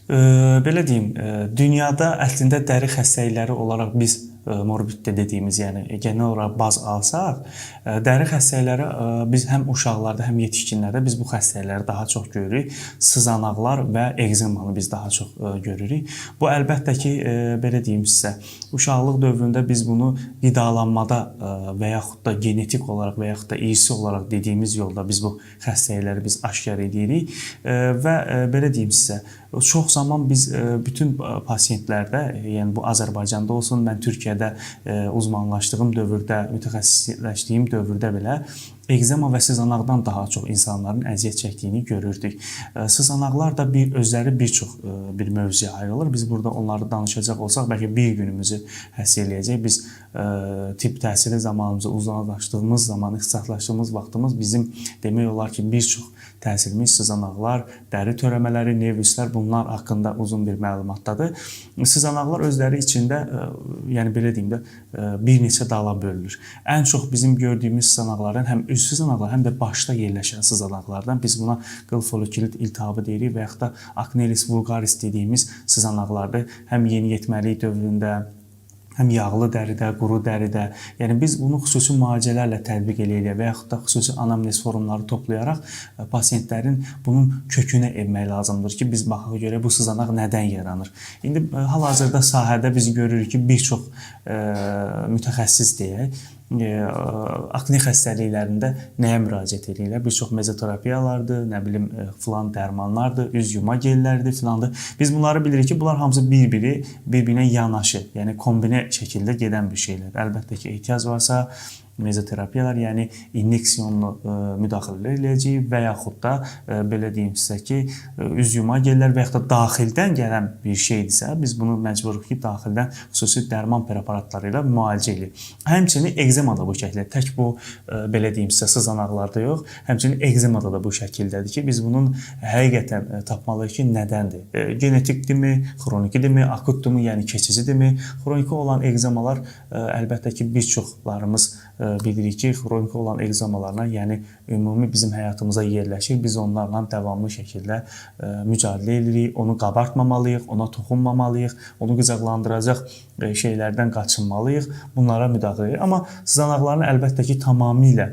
Belə deyim, dünyada əslində dəri xəstəlikləri olaraq biz morbiddə dediyimiz, yəni genel olaraq baz alsaq, dəri xəstəlikləri biz həm uşaqlarda, həm yetişkinlərdə biz bu xəstəlikləri daha çox görürük. Sızanaqlar və ekzemanı biz daha çox görürük. Bu əlbəttə ki, belə deyim sizə, uşaqlıq dövründə biz bunu qidalanmada və yaxud da genetik olaraq və yaxud da irsi olaraq dediyimiz yolda biz bu xəstəlikləri biz aşkar edirik və belə deyim sizə, çox zaman biz bütün pasientlərdə, yəni bu Azərbaycanda olsun, mən Türkiyədə uzmanlaşdığım dövrdə, mütəxəssisləşdiyim dövrdə belə ekzema və sızanaqdan daha çox insanların əziyyət çəkdiyini görürdük. Sızanaqlar da özləri bir çox bir mövzuya ayrılır. Biz burada onları danışacaq olsaq, bəlkə bir günümüzü həsr eləyəcək. Biz tibb təhsili zamanımızı uzmanlaşdığımız zaman, ixtisaslaşdığımız vaxtımız bizim demək olar ki, bir çox təsirimiz sızanaqlar, dəri törəmələri, nerv üslər bunlar haqqında uzun bir məlumatdadır. Sızanaqlar özləri içində, yəni belə deyim də, bir neçə dala bölünür. Ən çox bizim gördüyümüz sızanaqların həm üst sızanaqlar, həm də başda yerləşən sızanaqlardan biz buna qıl folikulit iltihabı deyirik və yaxud da acneris vulgaris dediyimiz sızanaqlardır. Həm yeniyetməlik dövründə, həm yağlı dəridə, quru dəridə. Yəni biz bunu xüsusi müalicələrlə tətbiq eləyirik və yaxud da xüsusi anamnez forumları toplayaraq pasientlərin bunun kökünə enmək lazımdır ki, biz baxaq görək bu sızanaq nədən yaranır. İndi hal-hazırda sahədə biz görürük ki, bir çox mütəxəssis deyək, akne xəstəliklərində nəyə müraciət edirlər? Bir çox mezoterapiyalardır, nə bilim, filan dərmanlardır, üz yuma gellərdir, filandır. Biz bunları bilirik ki, bunlar hamısı bir-birinə yanaşı, yəni kombinə şəkildə gedən bir şeylər. Əlbəttə ki, ehtiyac varsa mezoterapiyalar, yəni inyeksiyonlu müdaxilələr eləyəcəyik və yaxud da belə deyim sizə ki, üz yuma gellər və yaxud da daxildən gələn bir şeydirsə, biz bunu məcburuq ki, daxildən xüsusi dərman preparatları ilə müalicə edirik. Həmçinin ekzemada bu şəkildə, tək bu belə deyim sizə sızanaqlarda yox, həmçinin ekzemada da bu şəkildədir ki, biz bunun həqiqətən tapmalıyıq ki, nədəndir? Genetikdirmi, xroniki akutdurmu, yəni keçicidirmi? Xroniki olan ekzemalar əlbəttə ki, bir çoxlarımız bilirik ki, xroniki olan ekzemalarla, yəni ümumi bizim həyatımıza yerləşir. Biz onlarla davamlı şəkildə mücadilə edirik, onu qabartmamalıyıq, ona toxunmamalıyıq, onu qıcaqlandıracaq şeylərdən qaçınmalıyıq, bunlara müdaxilə edirik. Amma sızanaqların əlbəttə ki, tamamilə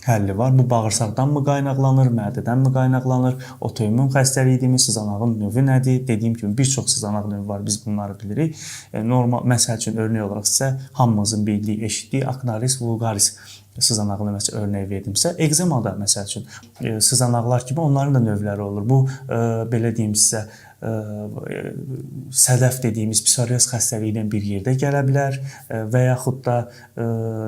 həlli var. Bu bağırsaqdanmı qaynaqlanır, mədədənmi qaynaqlanır, otoimmun xəstəlikdirmi, sızanağın növü nədir? Dediyim kimi, bir çox sızanaq növü var, biz bunları bilirik. Normal, məsəl üçün, örnək olaraq sizə hamımızın bildiyi, eşitdiyi acneris vulgaris sızanağını məsələn örnək verdimsə, ekzemada məsəl üçün sızanaqlar kimi onların da növləri olur. Bu belə deyim sizə, sədəf dediyimiz psoriaz xəstəliyi ilə bir yerdə gələ bilər və yaxud da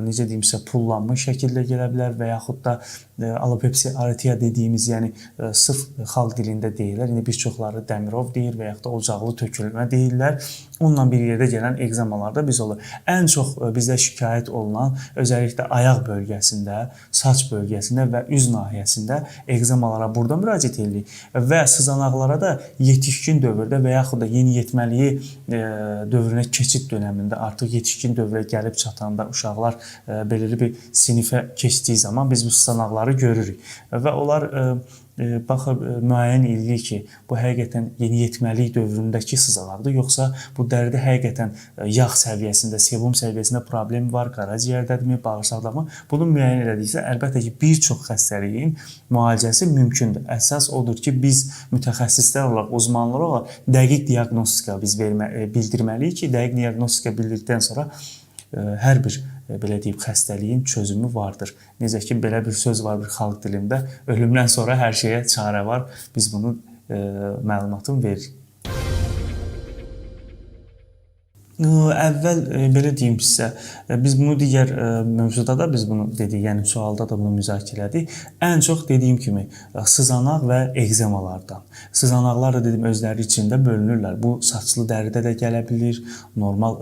necə deyim sizə, pullanmış şəkildə gələ bilər və yaxud da alopepsiya arteriya dediyimiz, yəni sırf xalq dilində deyirlər, indi bir çoxları Dəmirov deyir və yaxud da ocaqlı tökülmə deyirlər. Onunla bir yerdə gələn ekzemalarda biz olur. Ən çox bizdə şikayət olunan özəlliklə ayaq bölgəsində, saç bölgəsində və üz nahiyəsində ekzemalara burada müraciət edirik və sızanaqlara da yetişkin dövrdə və yaxud da yeniyetməliyi dövrünə keçid dönəmində, artıq yetişkin dövrə gəlib çatanda uşaqlar belirli bir sinifə keçdiyi zaman biz bu sızanaqları görürük və onlar baxıb müəyyən edirik ki, bu həqiqətən yeniyetməlik dövründəki sızanaqdır, yoxsa bu dəridə həqiqətən yağ səviyyəsində, sebum səviyyəsində problem var, qaraciyərdədirmi, bağırsaqdamı? Bunu müəyyən edildiksə, əlbəttə ki, bir çox xəstəliyin müalicəsi mümkündür. Əsas odur ki, biz mütəxəssislər olaraq, uzmanlar olaraq dəqiq diaqnostika biz bildirməliyik ki, dəqiq diaqnostika bildirdikdən sonra hər bir belə deyib xəstəliyin çözümü vardır. Necə ki, belə bir söz var bir xalq dilində, ölümdən sonra hər şeyə çarə var. Biz bunu məlumatını veririk. Əvvəl belə deyim sizə, biz bunu digər mövzuda da biz bunu dedik, yəni sualda da bunu müzakirə etdik. Ən çox dediyim kimi sızanaq və ekzemalardan. Sızanaqlar da dedim özləri içində bölünürlər. Bu saçlı dəridə də gələ bilir, normal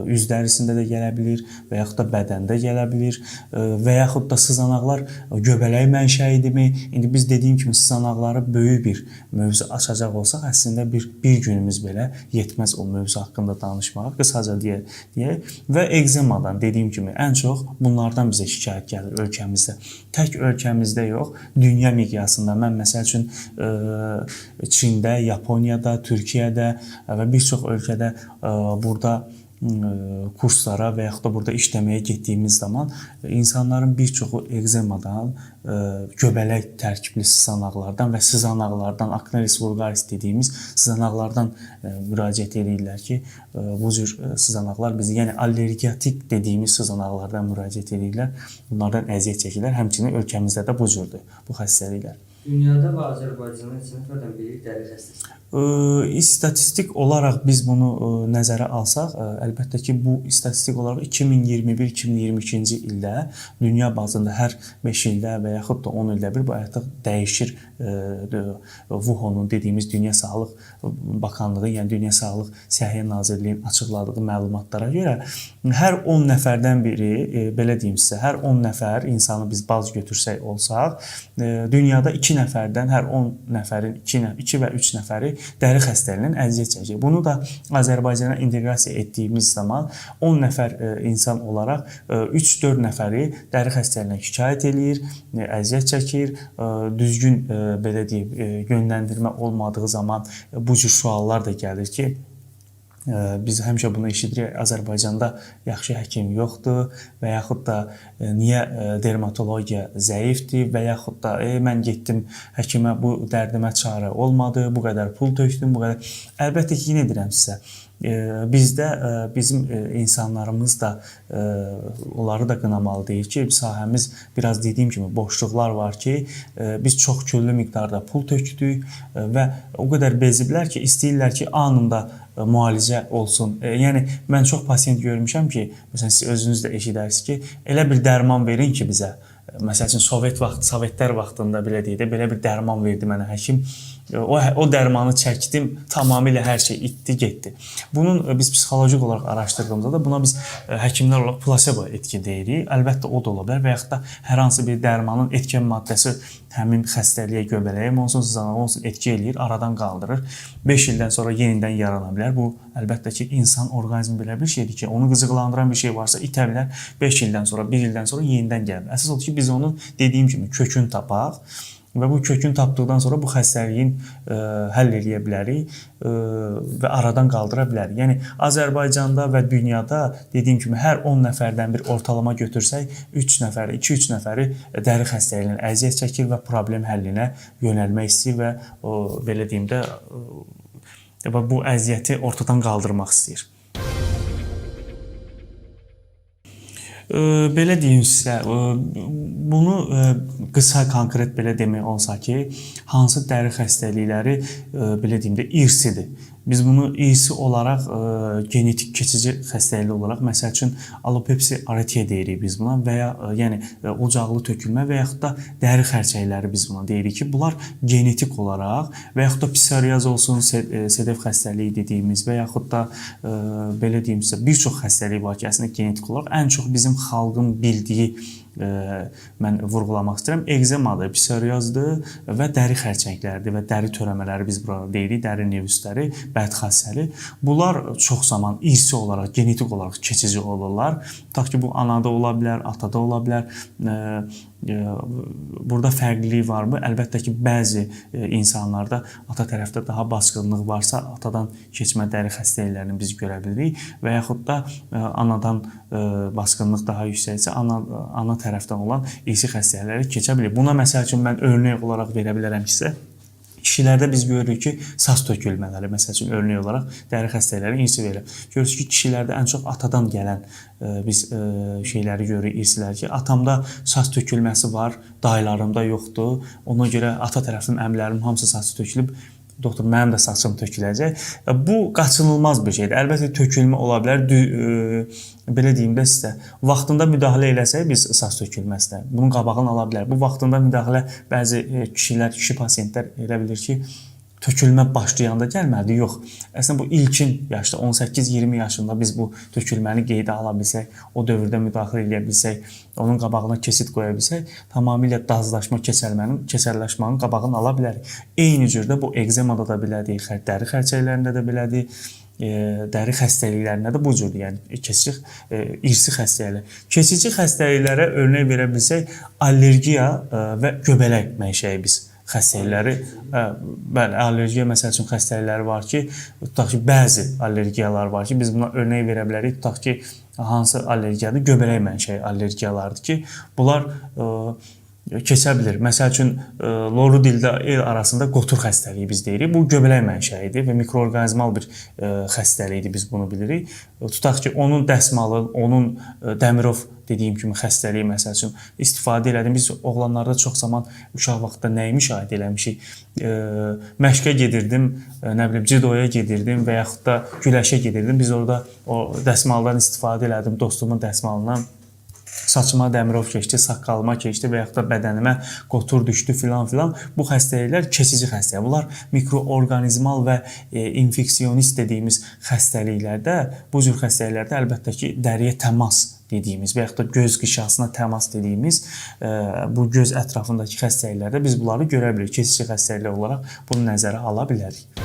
üz dərisində də gələ bilir və yaxud da bədəndə gələ bilir və yaxud da sızanaqlar göbələk mənşəyidirmi? İndi biz dediyim kimi sızanaqları böyük bir mövzu açacaq olsaq, əslində bir günümüz belə yetməz o mövzu haqqında danışmaq. danışmaq, qısaca deyək və ekzemadan dediyim kimi ən çox bunlardan bizə şikayət gəlir ölkəmizdə. Tək ölkəmizdə yox, dünya miqyasında. Mən məsəl üçün Çində, Yaponiyada, Türkiyədə və bir çox ölkədə burada kurslara və yaxud da burada işləməyə getdiyimiz zaman insanların bir çoxu ekzemadan, göbələk tərkibli sızanaqlardan və sızanaqlardan, acneris vulgaris dediyimiz sızanaqlardan müraciət edirlər ki, bu cür sızanaqlar bizi, yəni allergiyatik dediyimiz sızanaqlardan müraciət edirlər. Bunlardan əziyyət çəkirlər. Həmçinin ölkəmizdə də bu cürdür bu xəstəliklər. Dünyada və Azərbaycanda neçə nəfərdən biri dəri xəstəsi? İstatistik olaraq biz bunu nəzərə alsaq, əlbəttə ki, bu istatistik olaraq 2021-2022-ci ildə dünya bazında hər 5 ildə və yaxud da 10 ildə bir bu artıq dəyişir. WHO-nun dediyimiz Dünya Sağlıq Bakanlığı, yəni Dünya Sağlıq Səhiyyə Nazirliyinin açıqladığı məlumatlara görə hər 10 nəfərdən biri, belə deyim sizə, hər 10 nəfər insanı biz baz götürsək olsaq, dünyada 2 nəfərdən hər 10 nəfərin 2 və 3 nəfəri dəri xəstəliyindən əziyyət çəkir. Bunu da Azərbaycana inteqrasiya etdiyimiz zaman 10 nəfər insan olaraq 3-4 nəfəri dəri xəstəliyindən şikayət eləyir, əziyyət çəkir, düzgün belə deyim, yönləndirmə olmadığı zaman bu cür suallar da gəlir ki, biz həmişə bunu eşidirik, Azərbaycanda yaxşı həkim yoxdur və yaxud da niyə dermatologiya zəifdir və yaxud da mən getdim həkimə, bu dərdimə çarə olmadı, bu qədər pul tökdüm, bu qədər. Əlbəttə ki, yenə deyirəm sizə, bizdə bizim insanlarımız da onları da qınamalı deyil ki, sahəmiz biraz dediyim kimi boşluqlar var ki, biz çox küllü miqdarda pul tökdük və o qədər beziblər ki, istəyirlər ki, anında müalicə olsun. Yəni mən çox pasiyent görmüşəm ki, məsələn siz özünüz də eşidərsiniz ki, elə bir dərman verin ki bizə. Məsəl üçün Sovetlər vaxtında belə deyək də, belə bir dərman verdi mənə həkim. O dərmanı çəkdim, tamamilə hər şey itdi, getdi. Bunun biz psixoloji olaraq araşdırdığımızda da buna biz həkimlər olaraq plasebo etki deyirik. Əlbəttə o da ola bilər və yaxud da hər hansı bir dərmanın etkin maddəsi həmin xəstəliyə, göbələyə olsun, sızanağa olsun etki eləyir, aradan qaldırır. 5 ildən sonra yenidən yarana bilər. Bu əlbəttə ki, insan orqanizmi belə bir şeydir ki, onu qızıqlandıran bir şey varsa itə bilər. 5 ildən sonra, 1 ildən sonra yenidən gəlir. Əsas odur ki, biz onun dediyim kimi kökünü tapaq. Və bu kökünü tapdıqdan sonra bu xəstəliyin həll eləyə bilərik və aradan qaldıra bilərik. Yəni Azərbaycanda və dünyada dediyim kimi hər 10 nəfərdən bir ortalama götürsək, 3 nəfəri, 2-3 nəfəri dəri xəstəliyindən əziyyət çəkir və problem həllinə yönəlmək istəyir və belə deyim də bu əziyyəti ortadan qaldırmaq istəyir. Belə deyim sizə, bunu qısa, konkret belə demək olsa ki, hansı dəri xəstəlikləri belə deyim də irsidir. Biz bunu irsi olaraq genetik keçici xəstəlik olaraq, məsəl üçün alopepsi arteriya deyirik biz buna və ya yəni ocaqlı tökülmə və yaxud da dəri xərçəkləri biz buna deyirik ki, bunlar genetik olaraq və yaxud da psoriaz olsun, sedef xəstəliyi dediyimiz və yaxud da belə deyim sizə bir çox xəstəlik var ki, əslində genetik olaraq ən çox bizim xalqın bildiyi mən vurğulamaq istəyirəm. Ekzemadır, psoriazdır və dəri xərçəngləridir və dəri törəmələri biz burada deyirik, dəri nevüsləri, bədxassəli. Bunlar çox zaman irsi olaraq, genetik olaraq keçici olurlar. Tutaq ki, bu anada ola bilər, atada ola bilər. Burada fərqlilik varmı? Əlbəttə ki, bəzi insanlarda ata tərəfdə daha basqınlıq varsa, atadan keçmə dəri xəstəliklərini biz görə bilirik və yaxud da anadan basqınlıq daha yüksəksə, ana tərəfdən olan irsi xəstəlikləri keçə bilir. Buna məsəl üçün mən örnək olaraq verə bilərəm ki, sizə. Kişilərdə biz görürük ki, saç tökülmələri, məsəl üçün örnək olaraq dəri xəstəlikləri irsi verir. Görürük ki, kişilərdə ən çox atadan gələn biz şeyləri görürük, irsiləri ki, atamda saç tökülməsi var, dayılarımda yoxdur. Ona görə ata tərəfim, əmlərim hamısı saçı tökülüb. Doktor, mənim də saçım töküləcək. Bu qaçınılmaz bir şeydir. Əlbəttə tökülmə ola bilər. Belə deyim də sizə, vaxtında müdaxilə eləsək biz saç tökülməsinə, bunun qabağını ala bilər. Bu vaxtında müdaxilə bəzi kişilər, kişi pasiyentlər elə bilir ki, tökülmə başlayanda gəlməlidir. Yox. Əslində bu ilkin yaşda 18-20 yaşında biz bu tökülməni qeydə ala bilsək, o dövrdə müdaxilə edə bilsək, onun qabağına kesit qoya bilsək, tamamilə dazlaşma, keçəlləşmənin qabağını ala bilərik. Eyni cürdə bu ekzemada da belədir, dəri xərçəklərində də belədir. dəri xəstəliklərinə də bu cür, yəni keçici irsi xəstəliklər. Keçici xəstəliklərə örnək verə bilsək, allergiya və göbələk mənşəyi biz xəstəlikləri, bəli, allergiya məsəl üçün xəstəlikləri var ki, tutaq ki, bəzi allergiyalar var ki, biz buna örnək verə bilərik. Tutaq ki, hansı allergiyadır? Göbələk mənşəyi allergiyalardır ki, bunlar keçə bilir. Məsəl üçün, loru dildə el arasında qotur xəstəliyi biz deyirik. Bu göbələk mənşəyidir və mikroorqanizmal bir xəstəlikdir, biz bunu bilirik. Tutaq ki, onun dəsmalı, onun Dəmirov dediyim kimi xəstəliyi məsəl üçün istifadə elədim. Biz oğlanlarda çox zaman uşaq vaxtında nəyi müşahidə eləmişik? Məşqə gedirdim, nə bilim, cidoya gedirdim və yaxud da güləşə gedirdim. Biz orada o dəsmaldan istifadə elədim, dostumun dəsmalından. Saçıma Dəmirov keçdi, saqqalıma keçdi və yaxud da bədənimə qotur düşdü filan. Bu xəstəliklər keçici xəstəliklər. Bunlar mikroorqanizmal və infeksionist dediyimiz xəstəliklərdə, bu cür xəstəliklərdə əlbəttə ki, dəriyə təmas dediyimiz və yaxud da göz qişasına təmas dediyimiz bu göz ətrafındakı xəstəliklərdə biz bunları görə bilirik. Keçici xəstəliklər olaraq bunu nəzərə ala bilərik.